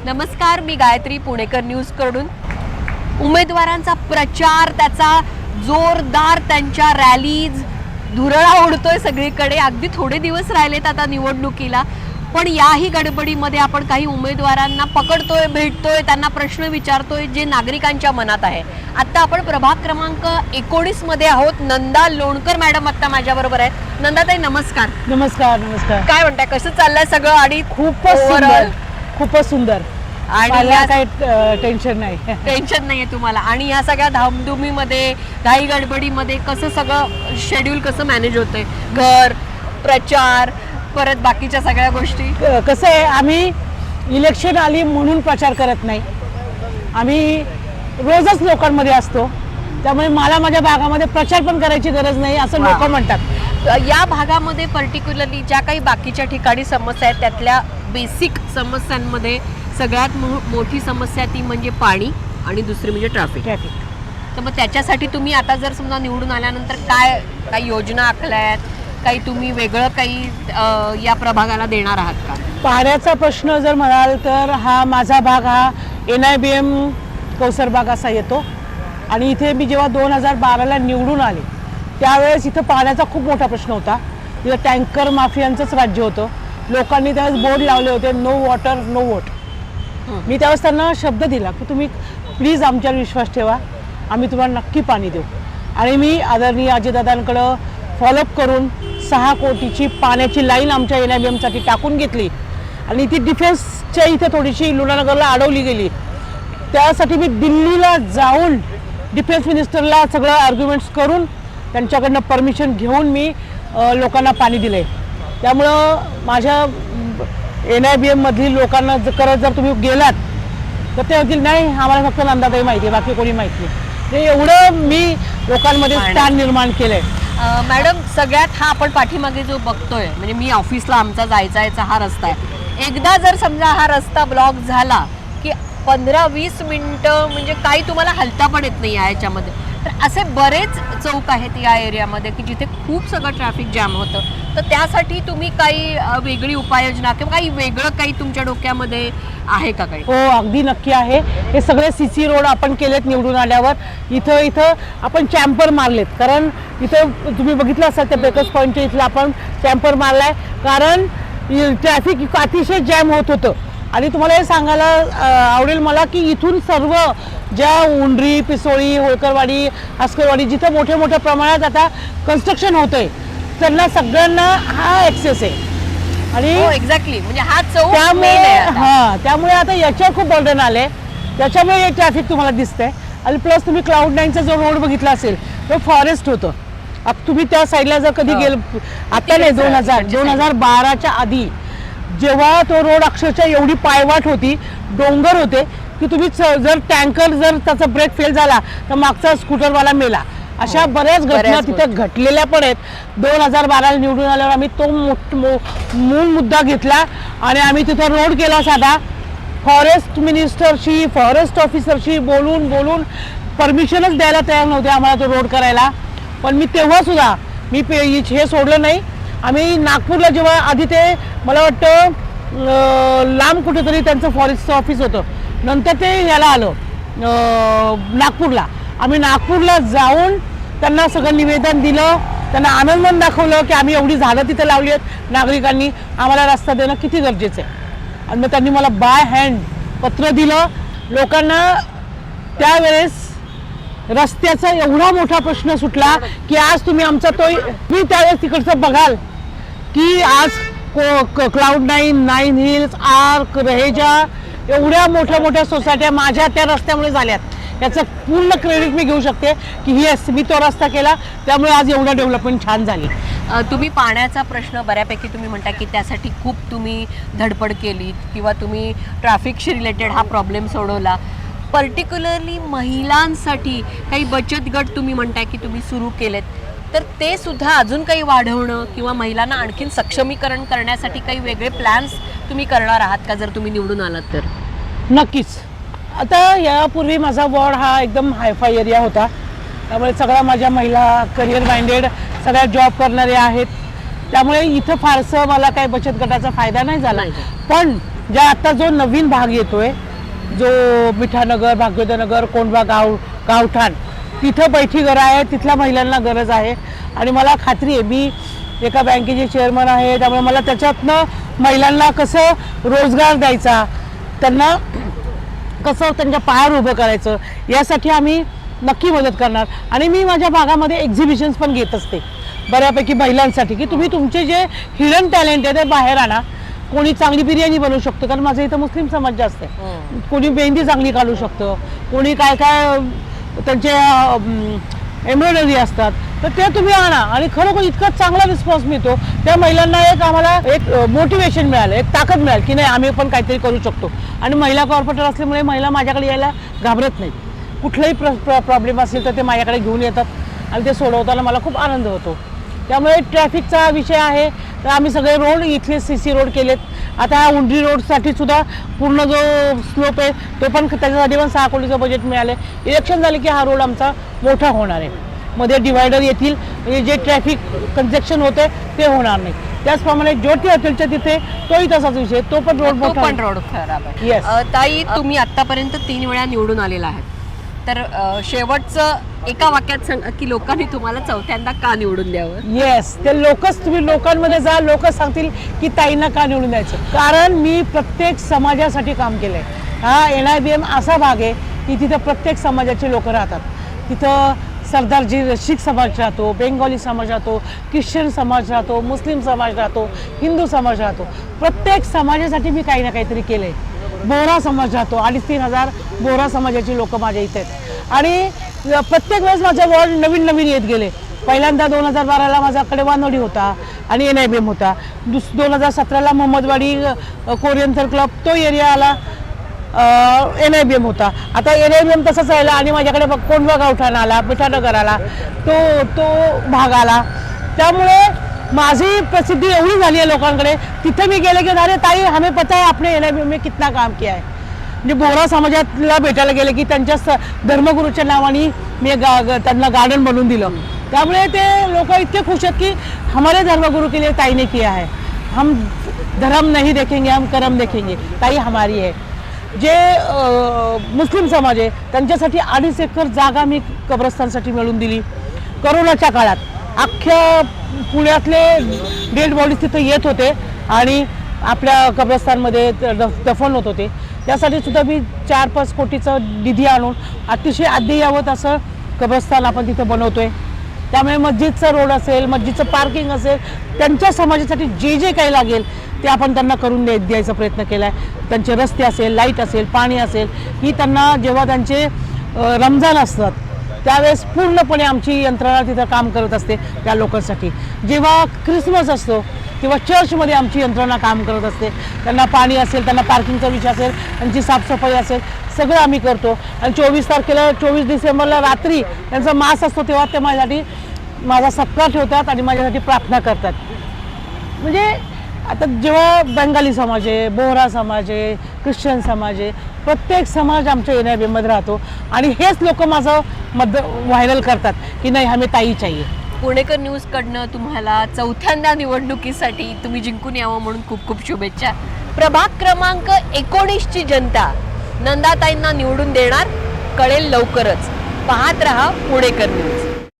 नमस्कार, मी गायत्री पुणेकर न्यूज कडून। उमेदवारांचा प्रचार, त्याचा जोरदार त्यांच्या रॅलीज, धुरळा उडतोय सगळीकडे। अगदी थोडे दिवस राहिलेत आता निवडणुकीला, पण याही गडबडीमध्ये आपण काही उमेदवारांना पकडतोय, भेटतोय, त्यांना प्रश्न विचारतोय जे नागरिकांच्या मनात आहे। आता आपण प्रभाग क्रमांक 19 मध्ये आहोत। नंदा लोणकर मॅडम आता माझ्या बरोबर आहेत। नंदाताई नमस्कार। नमस्कार नमस्कार। काय म्हणताय, कसं चाललंय सगळं? आणि खूपच सुंदर आणि काही टेन्शन नाहीये तुम्हाला। आणि या सगळ्या धामधुमीमध्ये, घाई गडबडीमध्ये कसं सगळं शेड्यूल कसं मॅनेज होतंय? घर, प्रचार, परत बाकीच्या सगळ्या गोष्टी कसं आहे, आम्ही इलेक्शन आली म्हणून प्रचार करत नाही, आम्ही रोजच लोकांमध्ये असतो, त्यामुळे मला माझ्या भागामध्ये प्रचार पण करायची गरज नाही असं लोक म्हणतात। या भागामध्ये पर्टिक्युलरली ज्या काही बाकीच्या ठिकाणी समस्या आहेत, त्यातल्या बेसिक समस्यांमध्ये सगळ्यात मोठी समस्या ती म्हणजे पाणी आणि दुसरी म्हणजे ट्रॅफिक। तर मग त्याच्यासाठी तुम्ही आता जर समजा निवडून आल्यानंतर काय काही योजना आखल्या आहेत, काही तुम्ही वेगळं काही या प्रभागाला देणार आहात का? पाण्याचा प्रश्न जर म्हणाल तर हा माझा भाग हा NIBM कौसर भाग असा येतो आणि इथे मी जेव्हा 2012ला निवडून आले त्यावेळेस इथं पाण्याचा खूप मोठा प्रश्न होता। इथं टँकर माफियांचंच राज्य होतं। लोकांनी त्यावेळेस बोर्ड लावले होते, नो वॉटर नो वोट। मी त्यावेळेस त्यांना शब्द दिला की तुम्ही प्लीज आमच्यावर विश्वास ठेवा, आम्ही तुम्हाला नक्की पाणी देऊ। आणि मी आदरणीय अजितदादांकडं फॉलोअप करून 6 कोटीची पाण्याची लाईन आमच्या NIBMसाठी टाकून घेतली आणि ती डिफेन्सच्या इथे थोडीशी लुणानगरला अडवली गेली। त्यासाठी मी दिल्लीला जाऊन डिफेन्स मिनिस्टरला सगळं आर्ग्युमेंट्स करून त्यांच्याकडनं परमिशन घेऊन मी लोकांना पाणी दिलं आहे। त्यामुळं माझ्या NIBM मधील लोकांना जर तुम्ही गेलात तर ते होतील नाही आम्हाला फक्त नंदाताई माहिती आहे, बाकी कोणी माहिती नाही। एवढं मी लोकांमध्ये स्थान निर्माण केलं आहे। मॅडम, सगळ्यात हा आपण पाठीमागे जो बघतोय, म्हणजे मी ऑफिसला आमचा जायचा हा रस्ता आहे, एकदा जर समजा हा रस्ता ब्लॉक झाला की 15-20 मिनिटं म्हणजे काही तुम्हाला हलता पण येत नाही याच्यामध्ये। तर असे बरेच चौक आहेत या एरियामध्ये की जिथे खूप सगळं ट्रॅफिक जॅम होतं। तर त्यासाठी तुम्ही काही वेगळी उपाययोजना किंवा काही वेगळं काही तुमच्या डोक्यामध्ये आहे का काही? हो, अगदी नक्की आहे। हे सगळे CC रोड आपण केलेत निवडून आल्यावर। इथं आपण चॅम्पर मारलेत, कारण इथं तुम्ही बघितलं असाल त्या बेकर्स पॉईंटच्या इथलं आपण चॅम्पर मारलाय, कारण ट्रॅफिक अतिशय जॅम होत होतं। आणि तुम्हाला हे सांगायला आवडेल मला की इथून सर्व ज्या उंडरी, पिसोळी, होळकरवाडी, हस्करवाडी जिथं मोठ्या प्रमाणात आता कन्स्ट्रक्शन होतंय त्यांना सगळ्यांना हा ॲक्सेस आहे। आणि एक्झॅक्टली, म्हणजे हा चौक त्यामुळे आता याच्यावर खूप बर्डन आले, त्याच्यामुळे हे ट्रॅफिक तुम्हाला दिसतंय। आणि प्लस तुम्ही Cloud9चा जो रोड बघितला असेल तो फॉरेस्ट होतं। अब तुम्ही त्या साईडला जर कधी गेल, आता नाही 2012च्या आधी जेव्हा तो रोड अक्षरशः एवढी पायवाट होती, डोंगर होते की तुम्ही जर टँकर जर त्याचा ब्रेक फेल झाला तर मागचा स्कूटरवाला मेला। अशा बऱ्याच घटना तिथे घडलेल्या पण आहेत। 2012ला निवडून आल्यावर आम्ही तो मूळ मुद्दा घेतला आणि आम्ही तिथे रोड केला साधा। फॉरेस्ट मिनिस्टरशी, फॉरेस्ट ऑफिसरशी बोलून परमिशनच द्यायला तयार नव्हते आम्हाला तो रोड करायला। पण मी तेव्हा सुद्धा हे सोडलं नाही। आम्ही नागपूरला जेव्हा आधी ते मला वाटतं लांब कुठेतरी त्यांचं फॉरेस्ट ऑफिस होतं, नंतर ते याला आलं नागपूरला। आम्ही नागपूरला जाऊन त्यांना सगळं निवेदन दिलं, त्यांना आनंद दाखवलं की आम्ही एवढी झाडं तिथे लावली आहेत, नागरिकांनी आम्हाला रस्ता देणं किती गरजेचं आहे। आणि मग त्यांनी मला बाय हँड पत्र दिलं लोकांना। त्यावेळेस रस्त्याचा एवढा मोठा प्रश्न सुटला की आज तुम्ही आमचा मी त्यावेळेस तिकडचं बघाल की आज Cloud9, 9 हिल्स, आर्क, रहेजा एवढ्या मोठ्या सोसायट्या माझ्या त्या रस्त्यामुळे झाल्यात। याचं पूर्ण क्रेडिट मी घेऊ शकते की मी तो रस्ता केला, त्यामुळे आज एवढं डेव्हलपमेंट छान झाली। तुम्ही पाण्याचा प्रश्न बऱ्यापैकी तुम्ही म्हणता की त्यासाठी खूप तुम्ही धडपड केली किंवा तुम्ही ट्रॅफिकशी रिलेटेड हा प्रॉब्लेम सोडवला। पर्टिक्युलरली महिलांसाठी काही बचत गट तुम्ही म्हणताय की तुम्ही सुरू केलेत, तर ते सुद्धा अजून काही वाढवणं किंवा महिलांना आणखीन सक्षमीकरण करण्यासाठी काही वेगळे प्लॅन्स तुम्ही करणार आहात का जर तुम्ही निवडून आलात तर? नक्कीच। आता यापूर्वी माझा वॉर्ड हा एकदम हायफाय एरिया होता, त्यामुळे सगळ्या माझ्या महिला करिअर माइंडेड, सगळ्या जॉब करणारे आहेत, त्यामुळे इथं फारसं मला काही बचत गटाचा फायदा नाही झाला। पण ज्या आता जो नवीन भाग येतोय, जो मिठानगर, भाग्योदयनगर, कोंढवा गावठाण, तिथं बैठी घरं आहे, तिथल्या महिलांना गरज आहे. आणि मला खात्री आहे, मी एका बँकेचे चेअरमन आहे, त्यामुळे मला त्याच्यातनं महिलांना कसं रोजगार द्यायचा, त्यांना कसं त्यांच्या पायावर उभं करायचं, यासाठी आम्ही नक्की मदत करणार. आणि मी माझ्या भागामध्ये एक्झिबिशन्स पण घेत असते बऱ्यापैकी महिलांसाठी, की तुम्ही तुमचे जे हिडन टॅलेंट आहे ते बाहेर आणा. कोणी चांगली बिर्याणी बनवू शकतो, कारण माझ्या इथं मुस्लिम समाज जास्त आहे. कोणी मेहंदी चांगली काढू शकतं, कोणी काय काय त्यांचे एम्ब्रॉयडरी असतात, तर ते तुम्ही आणा. आणि खरोखर इतका चांगला रिस्पॉन्स मिळतो. त्या महिलांना आम्हाला एक मोटिवेशन मिळालं, एक ताकद मिळाली, की नाही आम्ही पण काहीतरी करू शकतो. आणि महिला कॉर्पोरेटर असल्यामुळे महिला माझ्याकडे यायला घाबरत नाही. कुठलाही प्रॉब्लेम असेल तर ते माझ्याकडे घेऊन येतात आणि ते सोडवताना मला खूप आनंद होतो. त्यामुळे ट्रॅफिकचा विषय आहे, तर आम्ही सगळे रोड इथले CC रोड केलेत. आता हा उंडरी रोडसाठी सुद्धा पूर्ण जो स्लोप आहे तो पण, त्याच्यासाठी पण 6 कोटीचं बजेट मिळालं आहे. इलेक्शन झाले की हा रोड आमचा मोठा होणार आहे. मध्ये डिवायडर येतील, म्हणजे जे ट्रॅफिक कंजेक्शन होते ते होणार नाही. त्याचप्रमाणे ज्योती हॉटेलच्या तिथे तोही तसाच विषय, तो पण रोड तो मोठा पण रोड खराब आहे. Yes. ताई, तुम्ही आतापर्यंत 3 वेळा निवडून आलेला आहात, तर शेवटचं एका वाक्यात सांगा की लोकांनी तुम्हाला चौथ्यांदा का निवडून द्यावं? येस, ते लोकच, तुम्ही लोकांमध्ये जा, लोक सांगतील की ताईंना का निवडून द्यायचं. कारण मी प्रत्येक समाजासाठी काम केलंय. हा NIBM असा भाग आहे की तिथं प्रत्येक समाजाचे लोक राहतात. तिथं सरदारजी शीख समाज राहतो, बेंगॉली समाज राहतो, ख्रिश्चन समाज राहतो, मुस्लिम समाज राहतो, हिंदू समाज राहतो. प्रत्येक समाजासाठी मी काही ना काहीतरी केलं आहे. बोहरा समाज राहतो, 2,500-3,000 बोहरा समाजाची लोक माझ्या इथे आहेत. आणि प्रत्येक वेळेस माझे वॉर्ड नवीन नवीन येत गेले. पहिल्यांदा 2012ला माझ्याकडे वानोडी होता आणि NIBM होता. 2017ला मोहम्मदवाडी कोरियंथर क्लब, तो एरिया आला, NIBM होता. आता NIBM तसंच राहिला आणि माझ्याकडे कोंढवा गावठाण आला, मिठानगर आला, तो भाग आला. त्यामुळे माझी प्रसिद्धी एवढी झाली आहे लोकांकडे, तिथे मी गेले की अरे ताई हमें पता है आपने NIBM में कितना काम किया है. म्हणजे बोहरा समाजाला भेटायला गेले की त्यांच्या धर्मगुरूच्या नावाने मी त्यांना गार्डन बनवून दिलं. त्यामुळे ते लोक इतके खुश आहेत की हमारे धर्मगुरू के लिए ताई ने किया है, हम धर्म नहीं देखेंगे, हम कर्म देखेंगे, ताई हमारी है. जे मुस्लिम समाज आहे त्यांच्यासाठी 2.5 एकर जागा मी कब्रस्तानसाठी मिळवून दिली. करोनाच्या काळात अख्ख्या पुण्यातले डेड बॉडीज तिथे येत होते आणि आपल्या कब्रस्तानमध्ये दफन होत होते. त्यासाठी सुद्धा मी 4-5 कोटीचं निधी आणून अतिशय अद्ययावत असं कब्रस्तान आपण तिथं बनवतोय. त्यामुळे मस्जिदचा रोड असेल, मस्जिदचं पार्किंग असेल, त्यांच्या समाजासाठी जे जे काही लागेल ते आपण त्यांना करून द्यायचा प्रयत्न केला आहे. त्यांचे रस्ते असेल, लाईट असेल, पाणी असेल, ही त्यांना जेव्हा त्यांचे रमजान असतात त्यावेळेस पूर्णपणे आमची यंत्रणा तिथं काम करत असते त्या लोकांसाठी. जेव्हा ख्रिसमस असतो तेव्हा चर्चमध्ये आमची यंत्रणा काम करत असते. त्यांना पाणी असेल, त्यांना पार्किंगचा विषय असेल, त्यांची साफसफाई असेल, सगळं आम्ही करतो. आणि 24 डिसेंबरला रात्री त्यांचा मास असतो तेव्हा ते माझ्यासाठी माझा सत्कार ठेवतात आणि माझ्यासाठी प्रार्थना करतात. म्हणजे आता जेव्हा बेंगाली समाज आहे, बोहरा समाज आहे, ख्रिश्चन समाज आहे, प्रत्येक समाज आमच्या NIBM मध्ये राहतो आणि हेच लोक माझं व्हायरल करतात की नाही हमें ताई चाहिए. पुणेकर न्यूजकडनं तुम्हाला चौथ्यांदा निवडणुकीसाठी तुम्ही जिंकून यावं म्हणून खूप खूप शुभेच्छा. प्रभाग क्रमांक 19ची जनता नंदाताईंना निवडून देणार, कळेल लवकरच. पाहत रहा पुणेकर न्यूज.